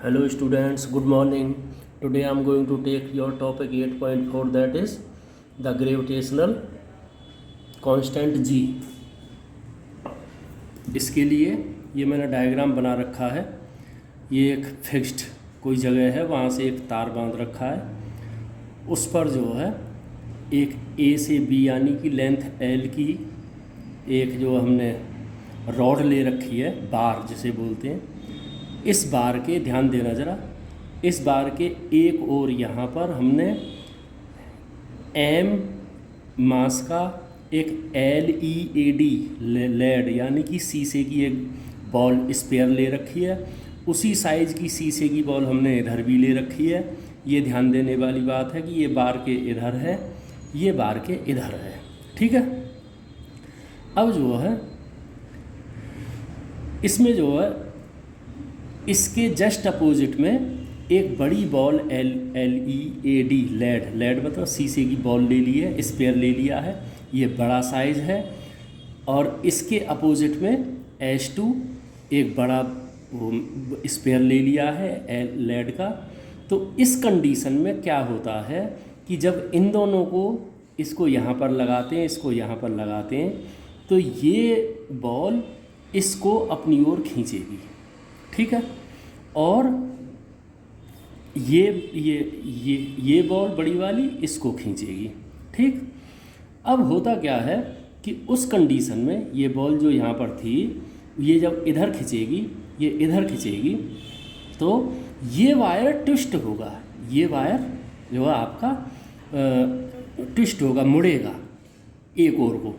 Hello students, good morning. Today I am going to take your topic 8.4, that is the gravitational constant G. इसके लिए ये मैंने diagram बना रखा है। ये एक फिक्स्ड कोई जगह है, वहाँ से एक तार बांध रखा है। उस पर जो है एक A से B यानी कि लेंथ L की एक जो हमने रॉड ले रखी है, बार जिसे बोलते हैं। इस बार के ध्यान देना ज़रा, इस बार के एक और यहाँ पर हमने M मास का एक LED लेड यानी कि शीशे की एक बॉल स्पेयर ले रखी है। उसी साइज़ की शीशे की बॉल हमने इधर भी ले रखी है। ये ध्यान देने वाली बात है कि ये बार के इधर है, ये बार के इधर है, ठीक है। अब जो है इसमें जो है इसके जस्ट अपोजिट में एक बड़ी बॉल LED लेड मतलब शीशे की बॉल ले ली है, स्पेयर ले लिया है। ये बड़ा साइज़ है। और इसके अपोजिट में H2 एक बड़ा स्पेयर ले लिया है लेड का। तो इस कंडीशन में क्या होता है कि जब इन दोनों को, इसको यहाँ पर लगाते हैं, इसको यहाँ पर लगाते हैं, तो ये बॉल इसको अपनी ओर खींचेगी, ठीक है। और ये बॉल बड़ी वाली इसको खींचेगी, ठीक। अब होता क्या है कि उस कंडीशन में ये बॉल जो यहाँ पर थी, ये जब इधर खींचेगी, ये इधर खींचेगी, तो ये वायर ट्विस्ट होगा। ये वायर जो है आपका ट्विस्ट होगा, मुड़ेगा एक ओर को।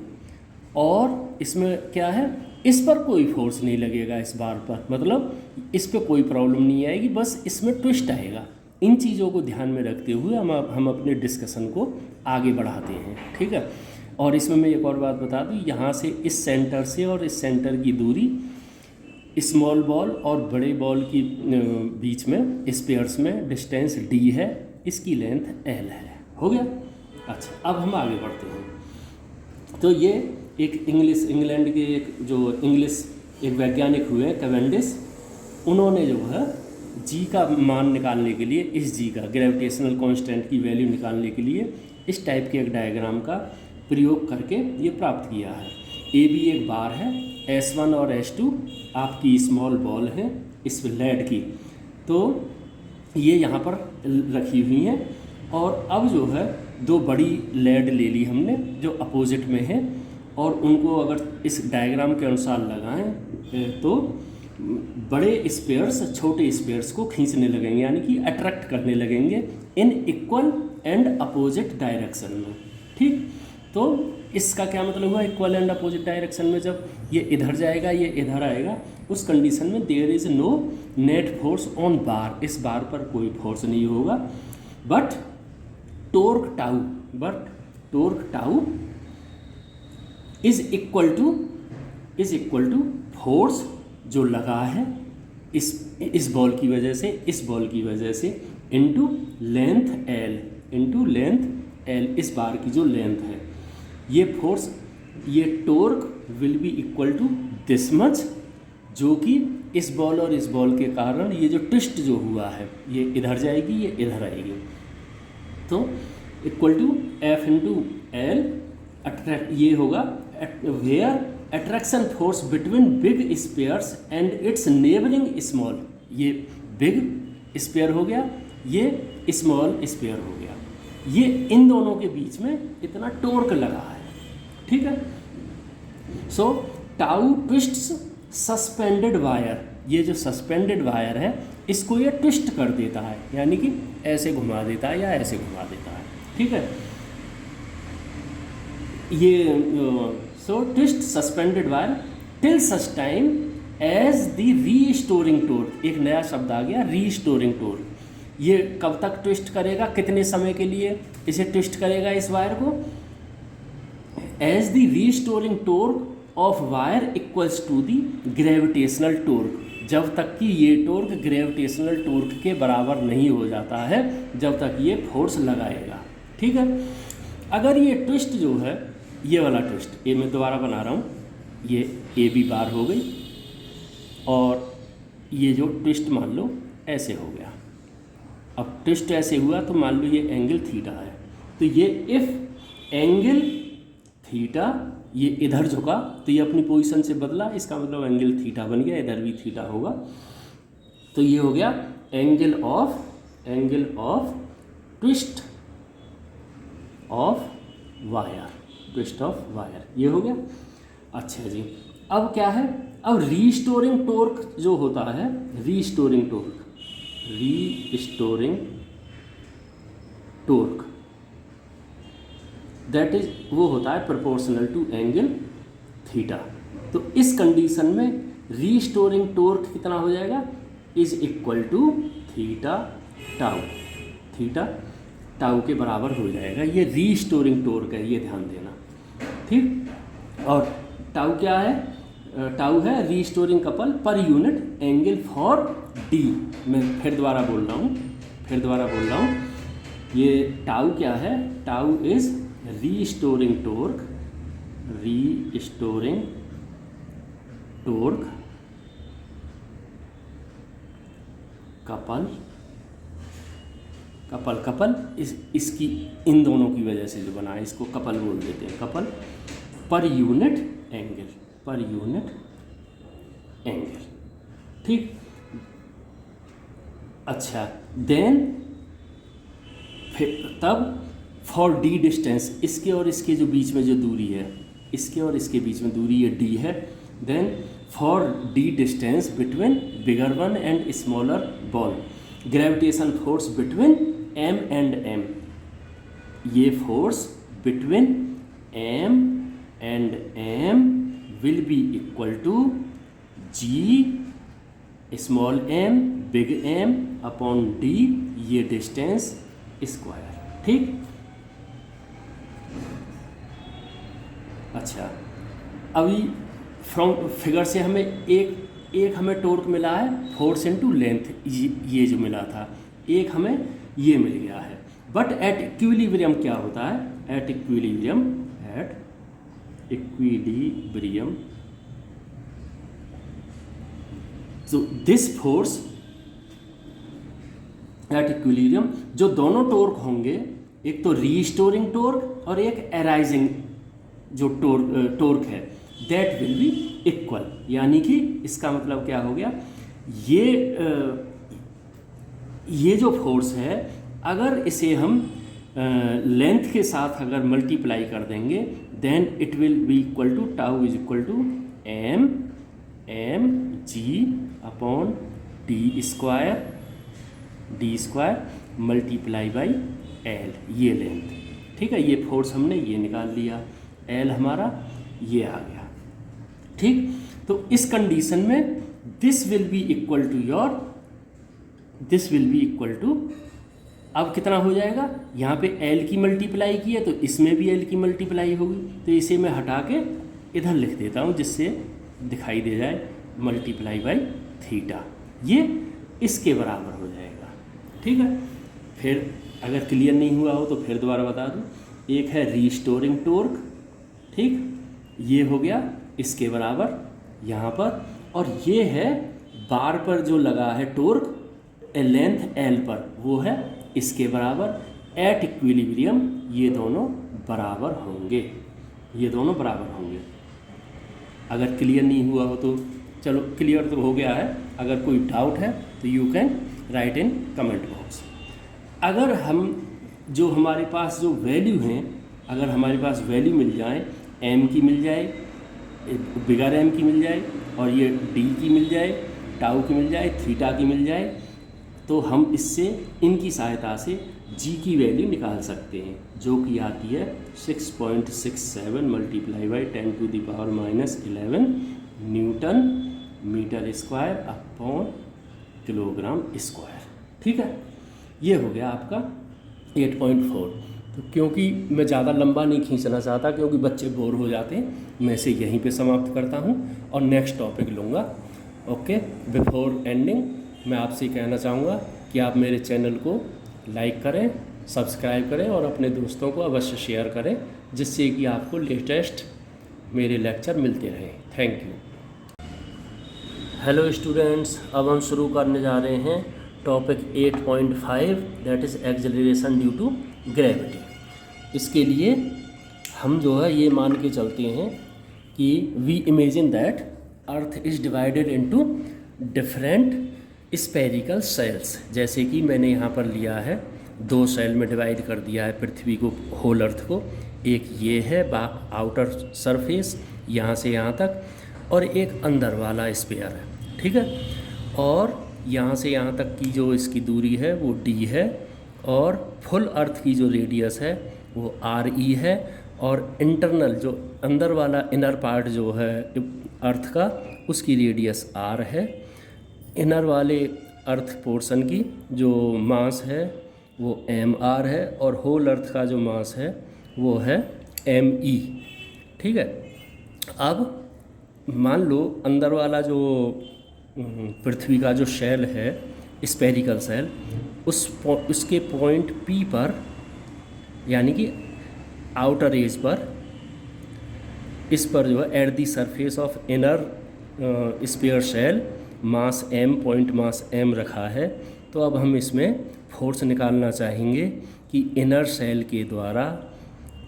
और इसमें क्या है, इस पर कोई फोर्स नहीं लगेगा, इस बार पर, मतलब इस पर कोई प्रॉब्लम नहीं आएगी, बस इसमें ट्विस्ट आएगा। इन चीज़ों को ध्यान में रखते हुए हम अपने डिस्कशन को आगे बढ़ाते हैं, ठीक है। और इसमें मैं एक और बात बता दूँ, यहाँ से इस सेंटर से और इस सेंटर की दूरी स्मॉल बॉल और बड़े बॉल की बीच में स्पेयर्स में डिस्टेंस D है, इसकी लेंथ L है। हो गया। अच्छा, अब हम आगे बढ़ते हैं। तो ये एक इंग्लैंड के एक वैज्ञानिक हुए कैवेंडिश, उन्होंने जो है जी का मान निकालने के लिए, इस जी का ग्रेविटेशनल कांस्टेंट की वैल्यू निकालने के लिए इस टाइप के एक डायग्राम का प्रयोग करके ये प्राप्त किया है। ए बी एक बार है, S1 और S2 आपकी स्मॉल बॉल है इस लेड की, तो ये यहाँ पर रखी हुई हैं। और अब जो है दो बड़ी लेड ले ली हमने जो अपोजिट में है, और उनको अगर इस डायग्राम के अनुसार लगाएं तो बड़े स्पेयर्स छोटे स्पेयर्स को खींचने लगेंगे, यानी कि अट्रैक्ट करने लगेंगे in equal and opposite direction में, ठीक। तो इसका क्या मतलब हुआ, इक्वल एंड अपोजिट डायरेक्शन में जब ये इधर जाएगा, ये इधर आएगा, उस कंडीशन में there is no net force on bar, इस बार पर कोई फोर्स नहीं होगा। But torque tau is equal to force जो लगा है इस बॉल की वजह से इनटू लेंथ L, इस बार की जो लेंथ है, ये फोर्स, ये torque will be equal to this much, जो कि इस बॉल और इस बॉल के कारण ये जो ट्विस्ट जो हुआ है, ये इधर जाएगी, ये इधर आएगी, तो equal to F into L attract, ये होगा where attraction force between big spheres and its neighbouring small. ये बिग स्पेयर हो गया, ये स्मॉल स्पेयर हो गया, ये इन दोनों के बीच में इतना टोर्क लगा है, ठीक है। सो टाउ ट्विस्ट्स सस्पेंडेड वायर, ये जो सस्पेंडेड वायर है इसको ये ट्विस्ट कर देता है, यानी कि ऐसे घुमा देता है या ऐसे घुमा देता है, ठीक है। ये so twist suspended wire till such time as the restoring torque, एक नया शब्द आ गया, रीस्टोरिंग टोर्क। ये कब तक ट्विस्ट करेगा, कितने समय के लिए इसे ट्विस्ट करेगा इस वायर को, as the restoring torque of wire equals to the gravitational torque, जब तक कि ये टोर्क ग्रेविटेशनल टोर्क के बराबर नहीं हो जाता है, जब तक ये फोर्स लगाएगा, ठीक है। अगर ये ट्विस्ट जो है, ये वाला ट्विस्ट, ये मैं दोबारा बना रहा हूँ, ये AB बार हो गई, और ये जो ट्विस्ट मान लो ऐसे हो गया। अब ट्विस्ट ऐसे हुआ तो मान लो ये एंगल थीटा है, तो ये इफ़ एंगल थीटा ये इधर झुका तो ये अपनी पोजीशन से बदला, इसका मतलब एंगल थीटा बन गया, इधर भी थीटा होगा, तो ये हो गया angle of twist of wire, ये हो गया। अच्छा जी, अब क्या है, अब रीस्टोरिंग टॉर्क जो होता है, रीस्टोरिंग टॉर्क दैट इज वो होता है प्रोपोर्शनल टू एंगल थीटा। तो इस कंडीशन में रीस्टोरिंग टॉर्क कितना हो जाएगा, is equal to theta tau के बराबर हो जाएगा। ये रीस्टोरिंग टॉर्क है, ये ध्यान देना, ठीक। और टाउ क्या है, टाउ है restoring couple per unit angle for D. मैं फिर दोबारा बोल रहा हूँ, ये टाउ क्या है, tau is restoring torque couple इसकी इन दोनों की वजह से जो बना है, इसको कपल बोल देते हैं, कपल पर यूनिट एंगल, ठीक। अच्छा, देन फिर तब फॉर डी डिस्टेंस, इसके और इसके जो बीच में जो दूरी है, इसके और इसके बीच में दूरी ये डी है, then for D distance between bigger one and smaller ball, gravitation force between M and M, ये force between M and M will be equal to G small M big M upon D, ये distance square, ठीक। अच्छा, अभी from figure से हमें एक हमें torque मिला है फोर्स इनटू लेंथ, ये जो मिला था, एक हमें ये मिल गया है। बट एट इक्विलिब्रियम क्या होता है, एट इक्विलिब्रियम तो दिस फोर्स एट इक्विलिब्रियम, जो दोनों टॉर्क होंगे, एक तो रीस्टोरिंग टॉर्क और एक एराइजिंग जो टॉर्क है, दैट विल बी इक्वल। यानी कि इसका मतलब क्या हो गया, ये जो फोर्स है, अगर इसे हम लेंथ के साथ अगर मल्टीप्लाई कर देंगे, then it will be equal to tau is equal to M G upon D square multiply by L, ये लेंथ, ठीक है। ये फोर्स हमने ये निकाल लिया, एल हमारा ये आ गया, ठीक। तो इस कंडीशन में this will be equal to अब कितना हो जाएगा, यहाँ पे एल की मल्टीप्लाई की है तो इसमें भी एल की मल्टीप्लाई होगी, तो इसे मैं हटा के इधर लिख देता हूँ जिससे दिखाई दे जाए, मल्टीप्लाई बाई थीटा, ये इसके बराबर हो जाएगा, ठीक है। फिर अगर क्लियर नहीं हुआ हो तो फिर दोबारा बता दूँ, एक है रीस्टोरिंग टॉर्क, ठीक, ये हो गया इसके बराबर यहाँ पर, और ये है बार पर जो लगा है टॉर्क लेंथ एल पर, वो है इसके बराबर। एट इक्विलिब्रियम ये दोनों बराबर होंगे, अगर क्लियर नहीं हुआ हो तो चलो क्लियर तो हो गया है, अगर कोई डाउट है तो you can write in comment box. अगर हम जो हमारे पास जो वैल्यू हैं, अगर हमारे पास वैल्यू मिल जाए, एम की मिल जाए, बिगर एम की मिल जाए, और ये डी की मिल जाए, टाउ की मिल जाए, थीटा की मिल जाए, तो हम इससे इनकी सहायता से जी की वैल्यू निकाल सकते हैं, जो कि आती है 6.67 multiply by 10⁻⁻11 newton metre square upon kilogram square, ठीक है। ये हो गया आपका 8.4। तो क्योंकि मैं ज़्यादा लंबा नहीं खींचना चाहता, क्योंकि बच्चे बोर हो जाते हैं, मैं इसे यहीं पे समाप्त करता हूँ और नेक्स्ट टॉपिक लूँगा। ओके, बिफोर एंडिंग मैं आपसे कहना चाहूँगा कि आप मेरे चैनल को लाइक करें, सब्सक्राइब करें और अपने दोस्तों को अवश्य शेयर करें, जिससे कि आपको लेटेस्ट मेरे लेक्चर मिलते रहें। Thank you. हेलो स्टूडेंट्स, अब हम शुरू करने जा रहे हैं topic 8.5 that is acceleration due to gravity. इसके लिए हम जो है ये मान के चलते हैं कि we imagine that earth is divided into different spherical shells. जैसे कि मैंने यहाँ पर लिया है 2 सेल में डिवाइड कर दिया है पृथ्वी को, होल अर्थ को। एक ये है आउटर सरफेस यहाँ से यहाँ तक, और एक अंदर वाला स्फीयर है, ठीक है। और यहाँ से यहाँ तक की जो इसकी दूरी है वो d है, और फुल अर्थ की जो रेडियस है वो RE है, और इंटरनल जो अंदर वाला इनर पार्ट जो है अर्थ का उसकी रेडियस R है। इनर वाले अर्थ पोर्शन की जो मास है वो mR है, और होल अर्थ का जो मास है वो है ME, ठीक है। अब मान लो अंदर वाला जो पृथ्वी का जो शेल है स्फेरिकल सेल, उसके पॉइंट P पर, यानी कि आउटर एज पर, इस पर जो है at the surface of inner sphere shell mass m, point mass m रखा है। तो अब हम इसमें फोर्स निकालना चाहेंगे कि इनर सेल के द्वारा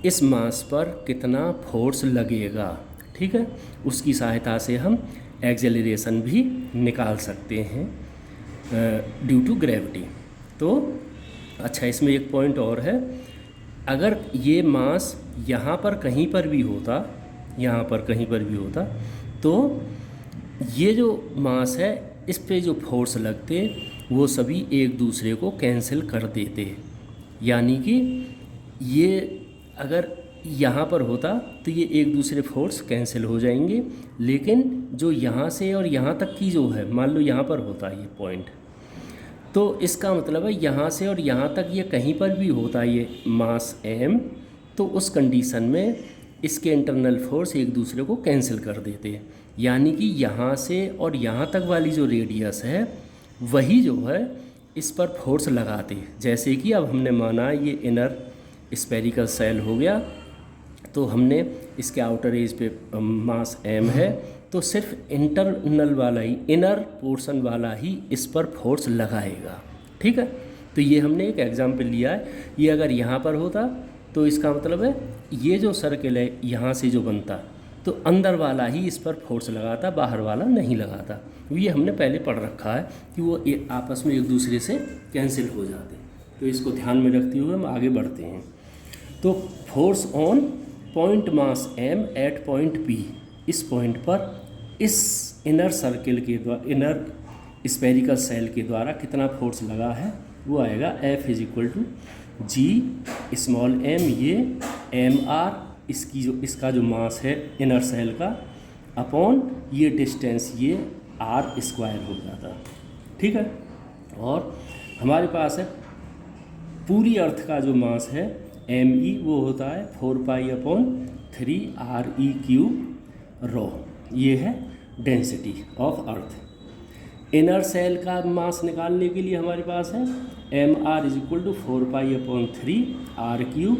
इस मास पर कितना फोर्स लगेगा, ठीक है। उसकी सहायता से हम एक्सेलरेशन भी निकाल सकते हैं ड्यू टू ग्रेविटी। तो अच्छा, इसमें एक पॉइंट और है, अगर ये मास यहाँ पर कहीं पर भी होता, यहाँ पर कहीं पर भी होता, तो ये जो मास है इस पे जो फोर्स लगते वो सभी एक दूसरे को कैंसिल कर देते। यानी कि ये अगर यहाँ पर होता तो ये एक दूसरे फोर्स कैंसिल हो जाएंगे, लेकिन जो यहाँ से और यहाँ तक की जो है, मान लो यहाँ पर होता है ये पॉइंट, तो इसका मतलब है यहाँ से और यहाँ तक ये कहीं पर भी होता ये मास m, तो उस कंडीशन में इसके इंटरनल फोर्स एक दूसरे को कैंसिल कर देते हैं। यानी कि यहाँ से और यहाँ तक वाली जो रेडियस है वही जो है इस पर फोर्स लगाते हैं। जैसे कि अब हमने माना ये इनर स्फेरिकल सेल हो गया, तो हमने इसके आउटर एज पे मास m है, तो सिर्फ इंटरनल वाला ही, इनर पोर्शन वाला ही इस पर फोर्स लगाएगा, ठीक है। तो ये हमने एक एग्जाम्पल लिया है। ये अगर यहाँ पर होता तो इसका मतलब है ये जो सर्किल है यहाँ से जो बनता, तो अंदर वाला ही इस पर फोर्स लगाता, बाहर वाला नहीं लगाता। ये हमने पहले पढ़ रखा है कि वो आपस में एक दूसरे से कैंसिल हो जाते। तो इसको ध्यान में रखते हुए हम आगे बढ़ते हैं। तो force on point mass m at point P, इस पॉइंट पर इस इनर सर्किल के द्वारा, इनर स्फेरिकल सेल के द्वारा कितना फोर्स लगा है वो आएगा F is equal to G small m, ये mR इसका जो मास है इनर सेल का, अपॉन ये डिस्टेंस, ये R स्क्वायर हो जाता, ठीक है। और हमारे पास है पूरी अर्थ का जो मास है ME, वो होता है 4π/3 RE³ ये है density of earth. Inner shell का मास निकालने के लिए हमारे पास है mR is equal to 4π/3 R³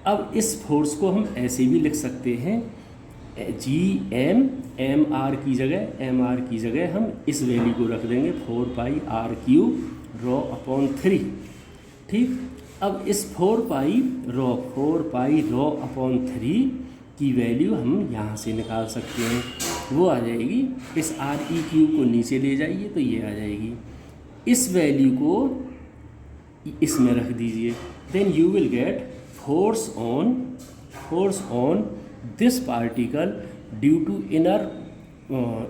अब इस फोर्स को हम ऐसे भी लिख सकते हैं, mR की जगह हम इस वैल्यू को रख देंगे 4π/3, ठीक। अब इस 4π/3 की वैल्यू हम यहाँ से निकाल सकते हैं। वो आ जाएगी, इस RE³ को नीचे ले जाइए तो ये आ जाएगी, इस वैल्यू को इसमें रख दीजिए, then you will get force on this particle due to inner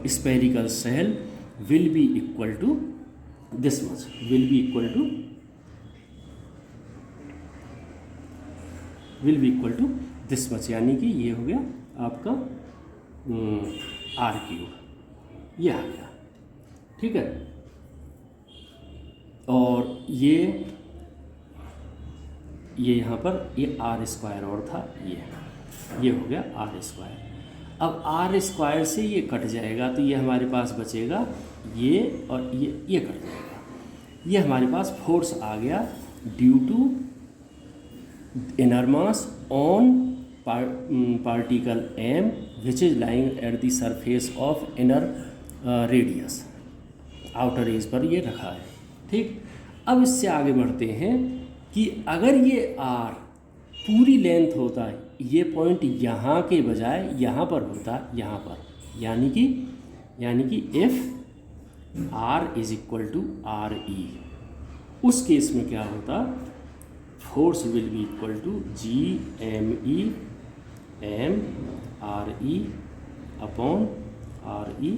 spherical shell will be equal to this much, will be equal to this much, यानी कि ये हो गया आपका R³, ये आ गया, ठीक है। और ये यहाँ पर ये R² और था, ये हो गया R²। अब R² से ये कट जाएगा तो ये हमारे पास बचेगा ये, और ये कट जाएगा। ये हमारे पास फोर्स आ गया due to inner mass on particle m which is lying at the surface of inner radius, outer edge पर ये रखा है। ठीक, अब इससे आगे बढ़ते हैं कि अगर ये आर पूरी लेंथ होता है, ये पॉइंट यहाँ के बजाय यहाँ पर होता, यहाँ पर, यानी कि if R is equal to R E, उस केस में क्या होता, force will be equal to G M E M R E upon R E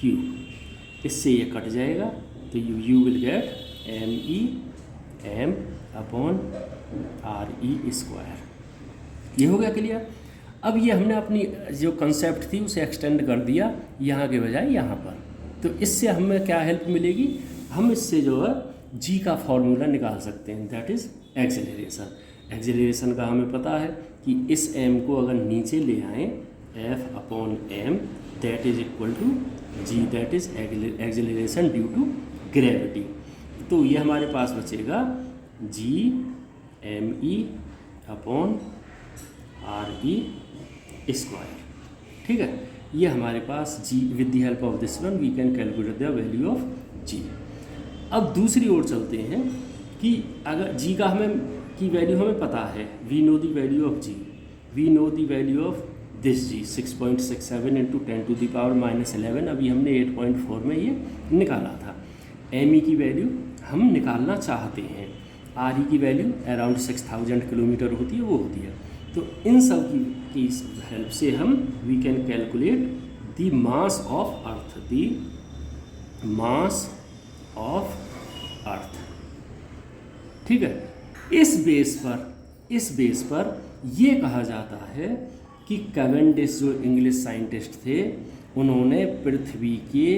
cube. इससे ये कट जाएगा तो you will get M E M upon R E square. ये हो गया क्लियर। अब ये हमने अपनी जो कंसेप्ट थी उसे एक्सटेंड कर दिया यहाँ के बजाय यहाँ पर। तो इससे हमें क्या हेल्प मिलेगी, हम इससे जो है जी का फॉर्मूला निकाल सकते हैं, दैट इज़ एक्सेलरेशन। एक्सेलरेशन का हमें पता है कि इस एम को अगर नीचे ले आएँ, F upon M that is equal to G, that is acceleration due to gravity. तो ये हमारे पास बचेगा G M E upon R E square. ठीक है, ये हमारे पास G, with the help of this one we can calculate the value of G. अब दूसरी ओर चलते हैं कि अगर जी का की वैल्यू हमें पता है, we know the value of G, we know the value of this G 6.67 into 10⁻11। अभी हमने 8.4 में ये निकाला था। एम ई की वैल्यू हम निकालना चाहते हैं, आर ई की वैल्यू अराउंड 6000 किलोमीटर होती है, वो होती है। तो इन सब की हेल्प से हम we can calculate the mass of earth, the mass of earth. ठीक है, इस बेस पर ये कहा जाता है कि कैवेंडिश जो इंग्लिश साइंटिस्ट थे, उन्होंने पृथ्वी के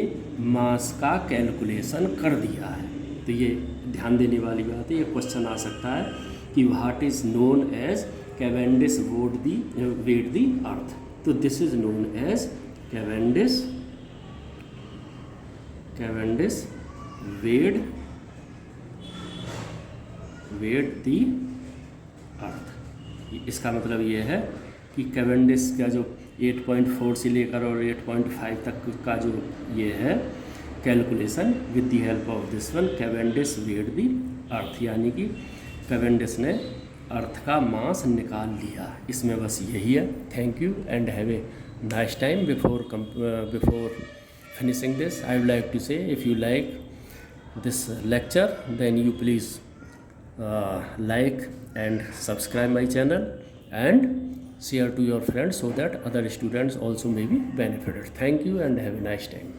मास का कैलकुलेशन कर दिया है। तो ये ध्यान देने वाली बात है, ये क्वेश्चन आ सकता है कि what is known as Cavendish weighed the earth. तो this is known as Cavendish weighed the earth. इसका मतलब ये है कि कैवेंडिश का जो 8.4 से लेकर और 8.5 तक का जो ये है calculation with the help of this one Cavendish weighed the earth, यानी कि कैवेंडिश ने अर्थ का मास निकाल लिया। इसमें बस यही है। Thank you and have a nice time. Before finishing this, I would like to say, if you like this lecture, then you please like and subscribe my channel and share to your friends so that other students also may be benefited. Thank you and have a nice time.